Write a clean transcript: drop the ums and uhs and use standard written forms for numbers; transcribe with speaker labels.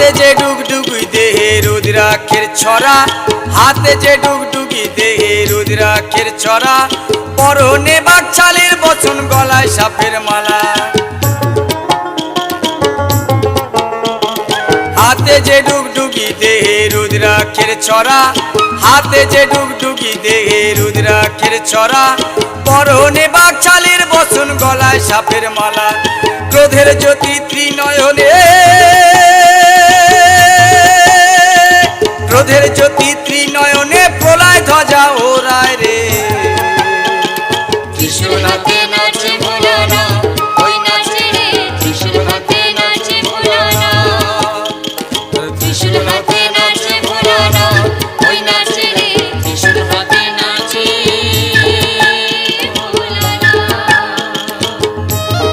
Speaker 1: হাতে যে ডুগডুগি দেহে রুদ্রাক্ষের ছড়া, হাতে যে ডুগডুগি দেহে রুদ্রাক্ষের ছড়া, পরনে বাকছালের বচন গলায় সাপের মালা। হাতে যে ডুগডুগি দেহে রুদ্রাক্ষের ছড়া, হাতে যে ডুগডুগি দেহে রুদ্রাক্ষের ছড়া, পরনে বাকছালের বচন গলায় সাপের মালা। ক্রোধের জ্যোতি ত্রিনয়নে, ক্রোধের